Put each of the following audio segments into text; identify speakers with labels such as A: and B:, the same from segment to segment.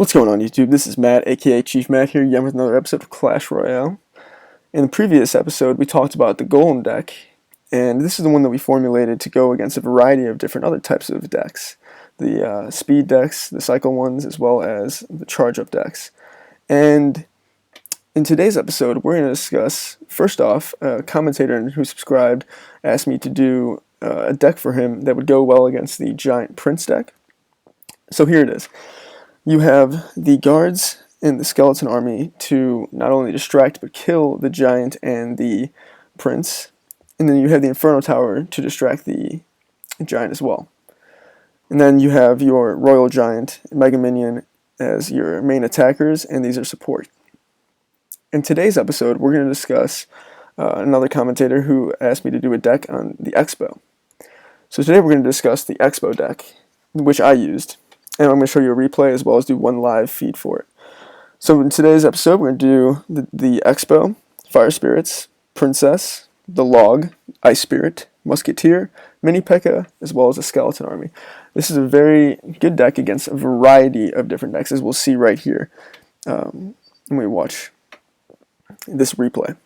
A: What's going on YouTube? This is Matt, aka Chief Matt here, again with another episode of Clash Royale. In the previous episode, we talked about the Golem deck, and this is the one that we formulated to go against a variety of different other types of decks. The speed decks, the cycle ones, as well as the charge-up decks. And in today's episode, we're going to discuss, first off, a commentator who subscribed asked me to do a deck for him that would go well against the Giant Prince deck. So here it is. You have the guards in the skeleton army to not only distract but kill the giant and the prince, and then you have the Inferno Tower to distract the giant as well. And then you have your Royal Giant and Mega Minion as your main attackers, and these are support. In today's episode, we're going to discuss another commentator who asked me to do a deck on the Expo. So today we're going to discuss the Expo deck, which I used. And I'm going to show you a replay as well as do one live feed for it. So in today's episode, we're going to do the Expo, Fire Spirits, Princess, the Log, Ice Spirit, Musketeer, Mini P.E.K.K.A, as well as a Skeleton Army. This is a very good deck against a variety of different decks, as we'll see right here when we watch this replay.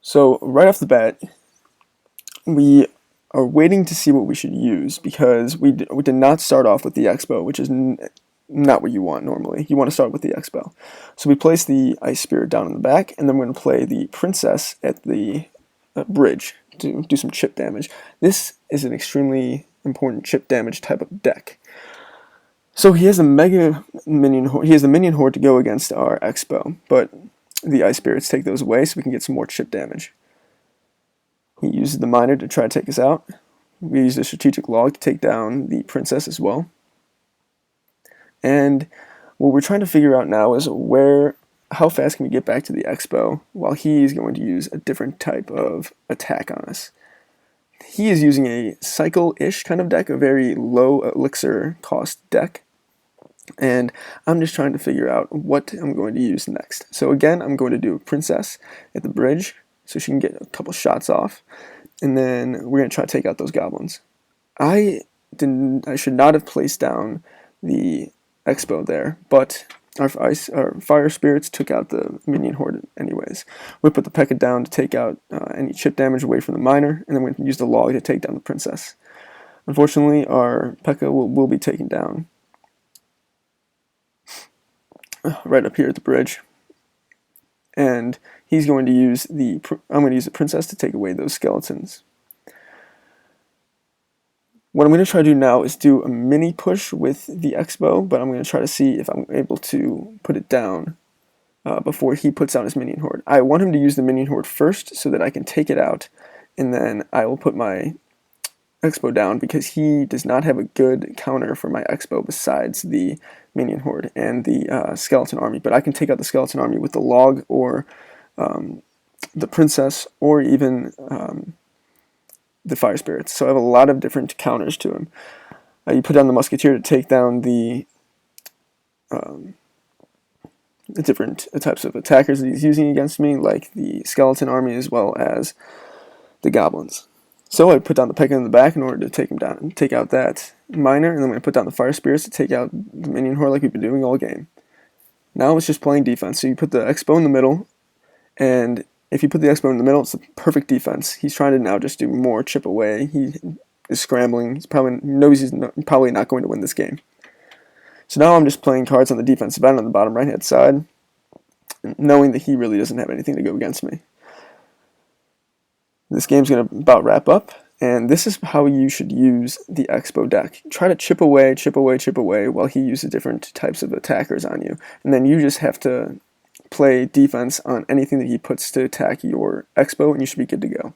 A: So right off the bat, we are waiting to see what we should use because we did not start off with the Expo, which is not what you want normally. You want to start with the Expo. So we place the Ice Spirit down in the back, and then we're going to play the Princess at the bridge to do some chip damage. This is an extremely important chip damage type of deck. So he has a Mega Minion Horde. He has the Minion Horde to go against our Expo, but the Ice Spirits take those away so we can get some more chip damage. He uses the Miner to try to take us out. We use the Strategic Log to take down the Princess as well. And what we're trying to figure out now is how fast can we get back to the Expo while he's going to use a different type of attack on us. He is using a cycle-ish kind of deck, a very low elixir cost deck. And I'm just trying to figure out what I'm going to use next. So again, I'm going to do a Princess at the bridge, so she can get a couple shots off, and then we're going to try to take out those goblins. I should not have placed down the Expo there, but our Fire Spirits took out the Minion Horde anyways. We put the P.E.K.K.A down to take out any chip damage away from the Miner, and then we use the Log to take down the Princess. Unfortunately, our P.E.K.K.A will be taken down right up here at the bridge. And he's going to use I'm going to use the Princess to take away those skeletons. What I'm going to try to do now is do a mini push with the Expo, but I'm going to try to see if I'm able to put it down before he puts down his Minion Horde. I want him to use the Minion Horde first so that I can take it out, and then I will put my Expo down because he does not have a good counter for my Expo besides the Minion Horde and the Skeleton Army. But I can take out the Skeleton Army with the Log or the Princess or even the Fire Spirits. So I have a lot of different counters to him. You put down the Musketeer to take down the different types of attackers that he's using against me, like the Skeleton Army as well as the Goblins. So I put down the P.E.K.K.A in the back in order to take him down and take out that Miner, and then I'm going to put down the Fire Spirits to take out the Minion Horde like we've been doing all game. Now it's just playing defense. So you put the Expo in the middle, and if you put the Expo in the middle, it's the perfect defense. He's trying to now just do more chip away. He is scrambling. He knows he's probably not going to win this game. So now I'm just playing cards on the defensive end on the bottom right-hand side, knowing that he really doesn't have anything to go against me. This game's going to about wrap up, and this is how you should use the Expo deck. Try to chip away, chip away, chip away while he uses different types of attackers on you. And then you just have to play defense on anything that he puts to attack your Expo, and you should be good to go.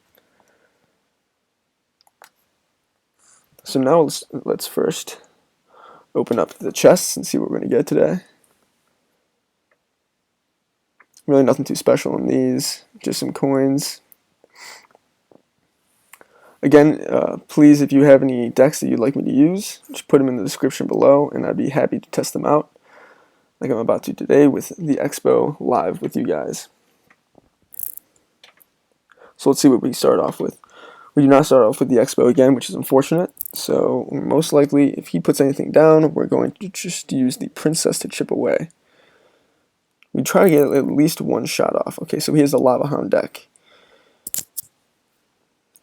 A: So now let's first open up the chests and see what we're going to get today. Really nothing too special in these, just some coins. Again, please, if you have any decks that you'd like me to use, just put them in the description below, and I'd be happy to test them out, like I'm about to today with the Expo live with you guys. So let's see what we start off with. We do not start off with the Expo again, which is unfortunate. So most likely, if he puts anything down, we're going to just use the Princess to chip away. We try to get at least one shot off. Okay, so he has the Lava Hound deck.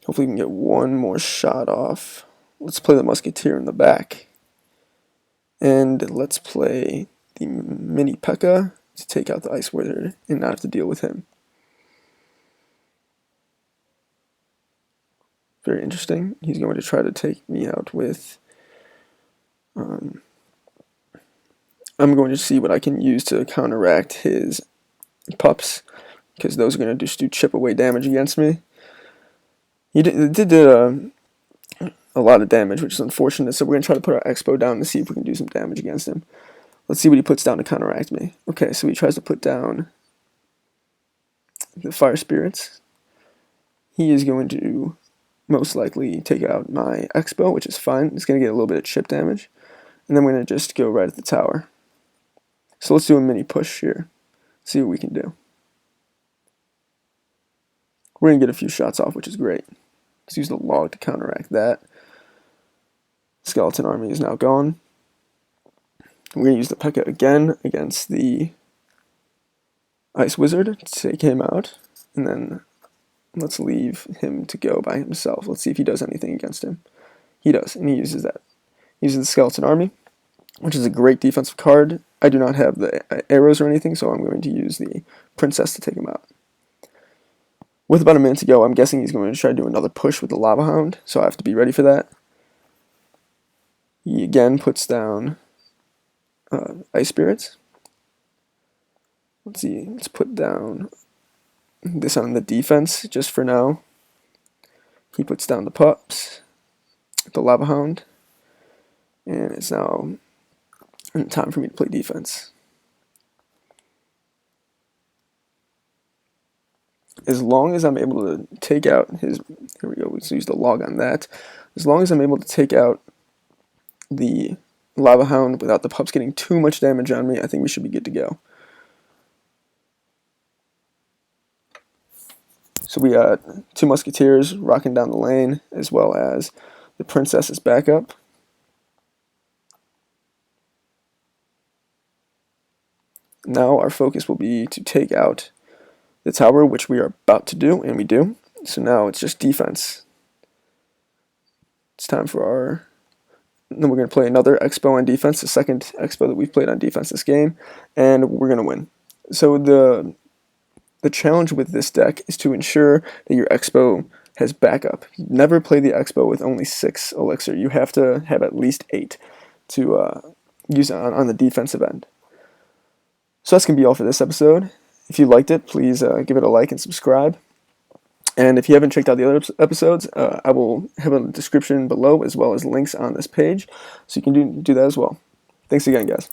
A: Hopefully we can get one more shot off. Let's play the Musketeer in the back. And let's play the Mini P.E.K.K.A. to take out the Ice Wizard and not have to deal with him. Very interesting. He's going to try to take me out with... I'm going to see what I can use to counteract his pups, because those are going to just do chip away damage against me. He did a lot of damage, which is unfortunate, so we're going to try to put our Expo down to see if we can do some damage against him. Let's see what he puts down to counteract me. Okay, so he tries to put down the Fire Spirits. He is going to most likely take out my Expo, which is fine. It's going to get a little bit of chip damage. And then we're going to just go right at the tower. So let's do a mini push here. See what we can do. We're going to get a few shots off, which is great. Let's use the log to counteract that. Skeleton army is now gone. We're going to use the P.E.K.K.A. again against the Ice Wizard to take him out. And then let's leave him to go by himself. Let's see if he does anything against him. He does, and he uses that. He uses the Skeleton Army, which is a great defensive card. I do not have the arrows or anything, so I'm going to use the Princess to take him out. With about a minute to go, I'm guessing he's going to try to do another push with the Lava Hound, so I have to be ready for that. He again puts down Ice Spirits. Let's see, let's put down this on the defense just for now. He puts down the pups, the Lava Hound, and it's now time for me to play defense. As long as I'm able to take out his, here we go, let's use the log on that. As long as I'm able to take out the Lava Hound without the pups getting too much damage on me, I think we should be good to go. So we got two Musketeers rocking down the lane, as well as the Princess's backup. Now our focus will be to take out the tower, which we are about to do, and we do. So now it's just defense. It's time for our... Then we're going to play another Expo on defense, the second Expo that we've played on defense this game, and we're going to win. So the challenge with this deck is to ensure that your Expo has backup. Never play the Expo with only 6 elixir. You have to have at least 8 to use on the defensive end. So that's going to be all for this episode. If you liked it, please give it a like and subscribe. And if you haven't checked out the other episodes, I will have a description below as well as links on this page, so you can do that as well. Thanks again, guys.